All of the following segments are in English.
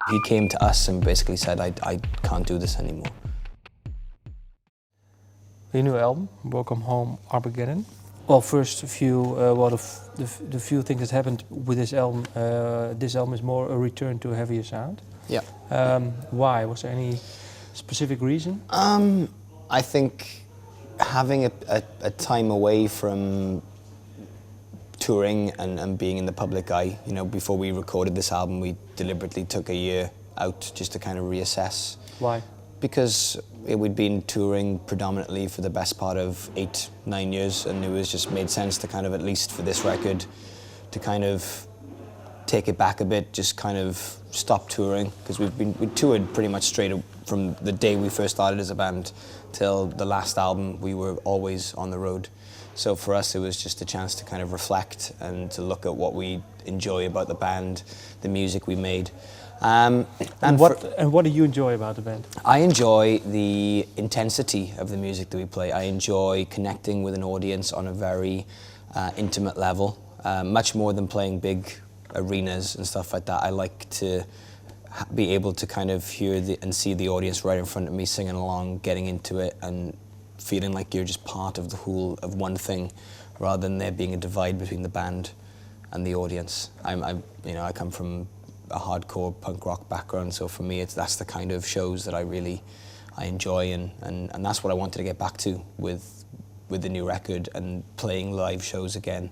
He came to us and basically said, I can't do this anymore. Your new album, Welcome Home Armageddon. Well, first, the few things that happened with this album. This album is more a return to a heavier sound. Yeah. Why? Was there any specific reason? I think having a time away from touring and being in the public eye, you know, before we recorded this album, we deliberately took a year out just to kind of reassess. Why? Because we'd been touring predominantly for the best part of 8-9 years, and it was just made sense to kind of, at least for this record, to kind of take it back a bit, just kind of stop touring, because we toured pretty much straight from the day we first started as a band till the last album. We were always on the road. So for us, it was just a chance to kind of reflect and to look at what we enjoy about the band, the music we made. And what do you enjoy about the band? I enjoy the intensity of the music that we play. I enjoy connecting with an audience on a very intimate level, much more than playing big arenas and stuff like that. I like to be able to kind of hear and see the audience right in front of me singing along, getting into it, and feeling like you're just part of the whole of one thing, rather than there being a divide between the band and the audience. I come from a hardcore punk rock background, so for me that's the kind of shows that I enjoy, and that's what I wanted to get back to with the new record and playing live shows again.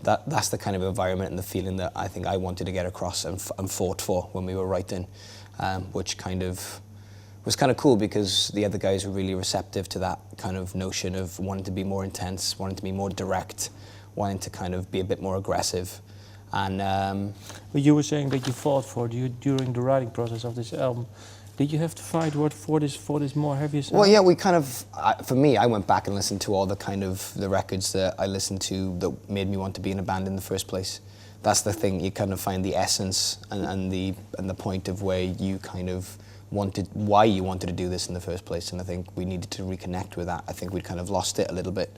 That's the kind of environment and the feeling that I think I wanted to get across and fought for when we were writing, which kind of was kind of cool, because the other guys were really receptive to that kind of notion of wanting to be more intense, wanting to be more direct, wanting to kind of be a bit more aggressive. And But you were saying that you fought for it during the writing process of this album. Did you have to fight for this more heavy sound? Well, yeah, we kind of, for me, I went back and listened to all the records that I listened to that made me want to be in a band in the first place. That's the thing, you kind of find the essence and the point of where you kind of why you wanted to do this in the first place, and I think we needed to reconnect with that. I think we'd kind of lost it a little bit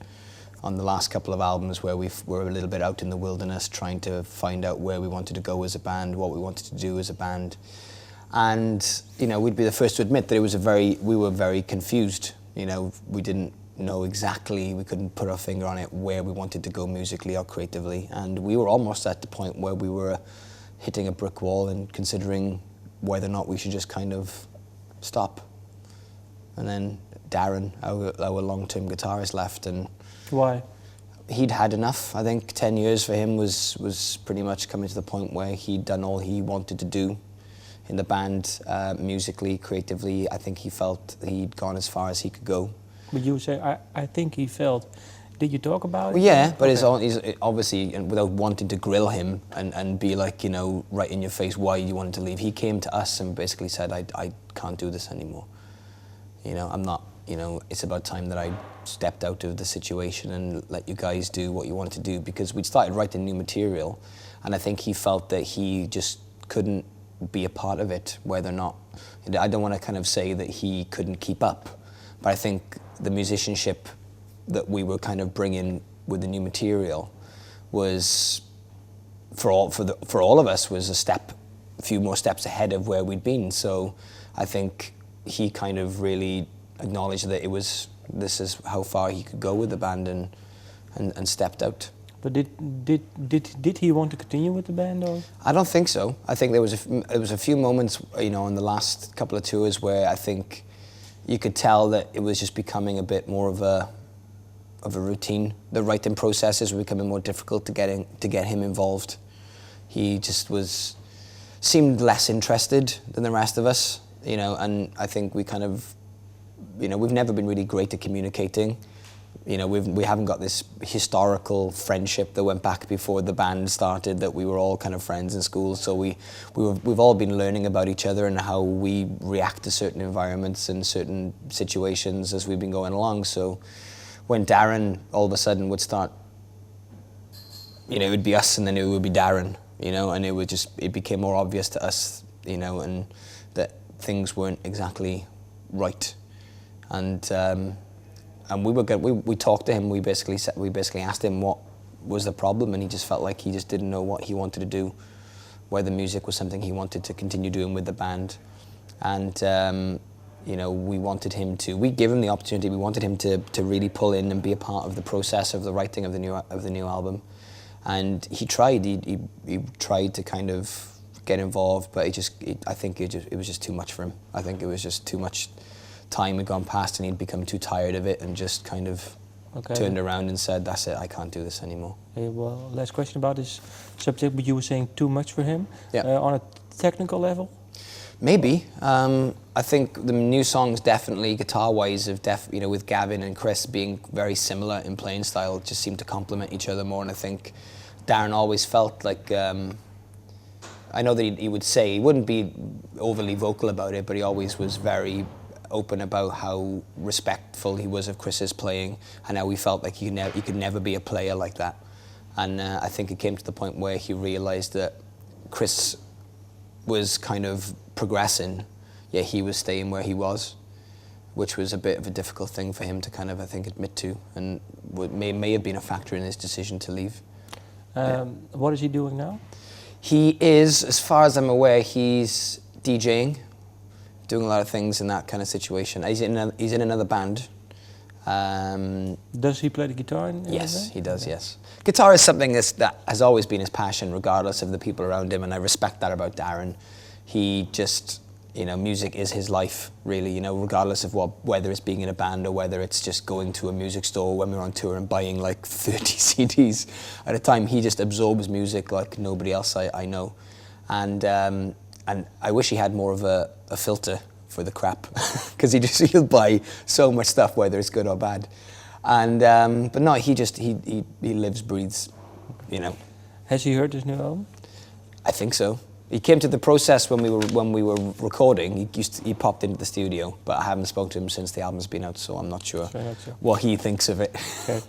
on the last couple of albums, where we were a little bit out in the wilderness trying to find out where we wanted to go as a band, what we wanted to do as a band. And, you know, we'd be the first to admit that we were very confused. You know, we didn't know exactly, we couldn't put our finger on it, where we wanted to go musically or creatively. And we were almost at the point where we were hitting a brick wall and considering whether or not we should just kind of stop. And then Darren, our long-term guitarist, left, and why? He'd had enough. I think 10 years for him was pretty much coming to the point where he'd done all he wanted to do in the band, musically, creatively. I think he felt he'd gone as far as he could go. But you say, I think he felt. Did you talk about it? Well, yeah, but okay. he's obviously, and without wanting to grill him and be like, you know, right in your face why you wanted to leave, he came to us and basically said, I can't do this anymore. You know, I'm not, you know, it's about time that I stepped out of the situation and let you guys do what you wanted to do, because we'd started writing new material, and I think he felt that he just couldn't be a part of it, whether or not, I don't want to kind of say that he couldn't keep up, but I think the musicianship that we were kind of bringing with the new material was, for all of us, was a few more steps ahead of where we'd been. So I think he kind of really acknowledged that this is how far he could go with the band, and stepped out. But did he want to continue with the band, or? I don't think so. I think there was a few moments, you know, in the last couple of tours where I think you could tell that it was just becoming a bit more of a routine. The writing processes were becoming more difficult to get him involved. He just seemed less interested than the rest of us, you know, and I think we kind of, you know, we've never been really great at communicating. You know, we haven't got this historical friendship that went back before the band started, that we were all kind of friends in school. So we've all been learning about each other and how we react to certain environments and certain situations as we've been going along. So when Darren all of a sudden would start, you know, it would be us and then it would be Darren, you know, and it became more obvious to us, you know, and that things weren't exactly right. And we talked to him. We basically asked him what was the problem, and he just felt like he just didn't know what he wanted to do whether music was something he wanted to continue doing with the band. And you know, we gave him the opportunity. We wanted him to really pull in and be a part of the process of the writing of the new album. And he tried. He tried to kind of get involved, but I think it was just too much for him. I think it was just too much time had gone past, and he'd become too tired of it, and just kind of turned around and said, "That's it. I can't do this anymore." Okay, well, last question about this subject. But you were saying too much for him. Yeah. On a technical level. Maybe. I think the new songs definitely, guitar-wise, you know, with Gavin and Chris being very similar in playing style, just seem to complement each other more. And I think Darren always felt like, I know that he would say, he wouldn't be overly vocal about it, but he always was very open about how respectful he was of Chris's playing, and how he felt like he could never be a player like that. And I think it came to the point where he realised that Chris was kind of progressing, yet he was staying where he was, which was a bit of a difficult thing for him to kind of, I think, admit to, and may have been a factor in his decision to leave. What is he doing now? He is, as far as I'm aware, he's DJing, doing a lot of things in that kind of situation. He's in another band. Does he play the guitar? Yes, he does, yes. Guitar is something that has always been his passion, regardless of the people around him, and I respect that about Darren. He just, you know, music is his life, really, you know, regardless of whether it's being in a band or whether it's just going to a music store when we're on tour and buying like 30 CDs at a time. He just absorbs music like nobody else I know. And I wish he had more of a filter for the crap, because he'll buy so much stuff, whether it's good or bad. And but no, he lives, breathes, you know. Has he heard his new album? I think so. He came to the process when we were recording. He popped into the studio, but I haven't spoken to him since the album's been out, so I'm not sure what he thinks of it. Okay.